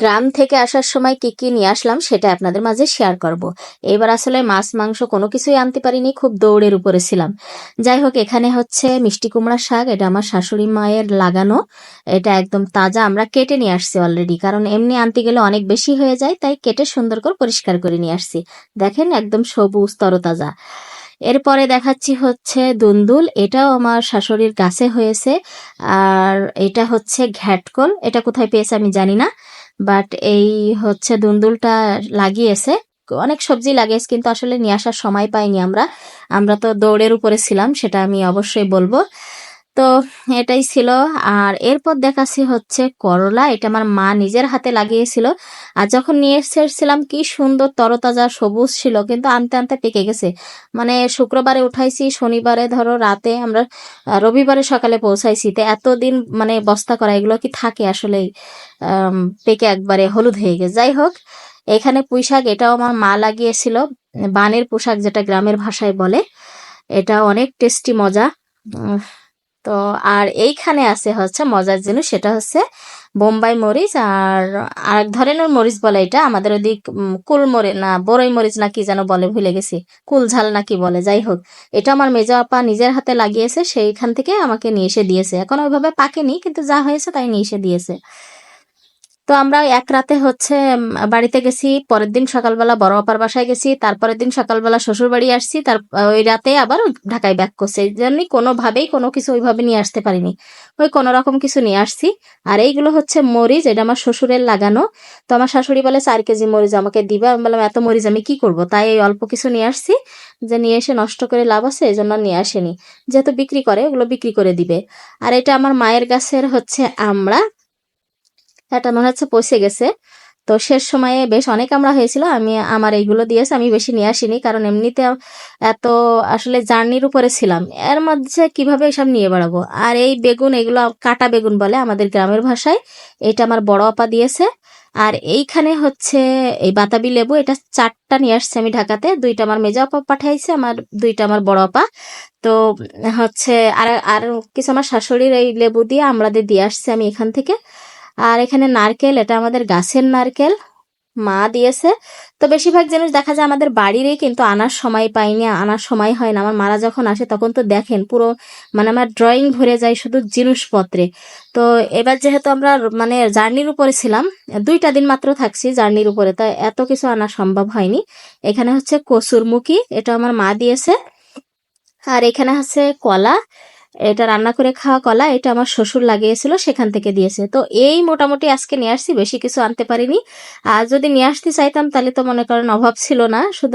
গ্রাম থেকে আসার সময় কি কি নিয়ে আসলাম সেটা আপনাদের মাঝে শেয়ার করব। এবার আসলে মাছ মাংস কোনো কিছুই আনতে পারিনি, খুব দৌড়ের উপরে ছিলাম। যাই হোক, এখানে হচ্ছে মিষ্টি কুমড়া শাক, এটা আমার শাশুড়ি মায়ের লাগানো। এটা একদম তাজা, আমরা কেটে নিয়ে আসছি অলরেডি, কারণ এমনি আনতে গেলে অনেক বেশি হয়ে যায়, তাই কেটে সুন্দর করে পরিষ্কার করে নিয়ে আসছি। দেখেন একদম সবুজ তরতাজা। এরপরে দেখাচ্ছি হচ্ছে দুন্দুল, এটাও আমার শাশুড়ির গাছে হয়েছে। আর এটা হচ্ছে ঘ্যাটকল, এটা কোথায় পেয়েছে আমি জানি না, বাট এই হচ্ছে দুন্দুলটা লাগিয়েছে। অনেক সবজি লাগিয়েছে, কিন্তু আসলে নিয়ে আসার সময় পাইনি আমরা। আমরা তো দৌড়ের উপরে ছিলাম, সেটা আমি অবশ্যই বলবো। তো এটাই ছিল। আর এরপর দেখাচ্ছি হচ্ছে করলা, এটা আমার মা নিজের হাতে লাগিয়েছিল। আর যখন নিয়ে এসেছিলাম কি সুন্দর তরতাজা সবুজ ছিল, কিন্তু আনতে আনতে পেকে গেছে। মানে শুক্রবারে উঠাইছি, শনিবারে ধরো রাতে আমরা রবিবারে সকালে পৌঁছাইছি, তো এতদিন মানে বস্তা করা এগুলো কি থাকে আসলে, পেকে একবারে হলুদ হয়ে গেছে। যাই হোক, এখানে পুঁই শাক, এটাও আমার মা লাগিয়েছিল, বানের পোশাক যেটা গ্রামের ভাষায় বলে। এটা অনেক টেস্টি, মজা। তো আর এইখানে আছে হচ্ছে মজার জিনিস, সেটা হচ্ছে বোম্বাই মরিচ, আর আরেক ধরনের মরিচ বলে এটা আমাদের ওদিক, কুল মরিচ না বড়ই মরিচ না কি যেন বলে, ভুলে গেছি, কুল ঝাল না কি বলে। যাই হোক, এটা আমার মেজো আপা নিজের হাতে লাগিয়েছে, সেইখান থেকে আমাকে নিয়ে এসে দিয়েছে। এখন ওইভাবে পাকেনি, কিন্তু যা হয়েছে তাই নিয়ে এসে দিয়েছে। তো আমরা এক রাতে হচ্ছে বাড়িতে গেছি, পরের দিন সকালবেলা বড় আপার বাসায় গেছি, তারপরের দিন সকালবেলা শ্বশুর বাড়ি আসছি, তার ওই রাতে আবার ঢাকায় ব্যাক করছে। এই জন্যই কোনোভাবেই কোনো কিছু ওইভাবে নিয়ে আসতে পারিনি, ওই কোনো রকম কিছু নিয়ে আসছি। আর এইগুলো হচ্ছে মরিচ, এটা আমার শ্বশুরের লাগানো। তো আমার শাশুড়ি বলে 4 কেজি মরিচ আমাকে দিবে, আমি বললাম এত মরিচ আমি কি করব, তাই এই অল্প কিছু নিয়ে আসছি, যে নিয়ে এসে নষ্ট করে লাভ আছে, এই জন্য নিয়ে আসেনি। যেহেতু বিক্রি করে, ওগুলো বিক্রি করে দিবে। আর এটা আমার মায়ের গাছের হচ্ছে আমড়া, এটা মনে হচ্ছে পচে গেছে। তো শেষ সময়ে বেশ অনেক আমড়া হয়েছিল, আমি আমার এইগুলো দিয়েছে, আমি বেশি নিয়ে আসিনি, কারণ এমনিতে এত আসলে জার্নির উপরে ছিলাম, এর মধ্যে কিভাবে এসব নিয়ে বেড়াবো। আর এই বেগুন, এগুলো কাটা বেগুন বলে আমাদের গ্রামের ভাষায়, এটা আমার বড় আপা দিয়েছে। আর এইখানে হচ্ছে এই বাতাবি লেবু, এটা 4টা নিয়ে আসছে আমি ঢাকাতে, 2টা আমার মেজো আপা পাঠাইছে, আমার 2টা আমার বড় আপা। তো হচ্ছে আর আর কিছু আমার শাশুড়ির এই লেবু দিয়ে আমড়াদের দিয়ে আসছে আমি এখান থেকে। আর এখানে নারকেল, এটা আমাদের গাছের নারকেল, মা দিয়েছে। তো বেশিরভাগ জিনিস দেখা যায় আমাদের বাড়িরই, কিন্তু আনার সময় পাইনি, আনার সময় হয় না। আমার মারা যখন আসে তখন তো দেখেন পুরো মানে আমার ড্রয়িং ভরে যায় শুধু জিনিসপত্রে। তো এবার যেহেতু আমরা মানে জার্নির উপরে ছিলাম, 2টা দিন মাত্র থাকছি জার্নির উপরে, তাই এত কিছু আনা সম্ভব হয়নি। এখানে হচ্ছে কসুরমুখী, এটা আমার মা দিয়েছে। আর এখানে আছে কলা, এটা রান্না করে খাওয়া কলা, এটা আমার শ্বশুর লাগিয়েছিল, সেখান থেকে দিয়েছে। তো এই মোটামুটি আজকে নিয়ে আসছি, বেশি কিছু আনতে পারিনি। আর যদি নিয়ে আসতে চাইতাম তাহলে তো মনে করেন অভাব ছিল না, শুধু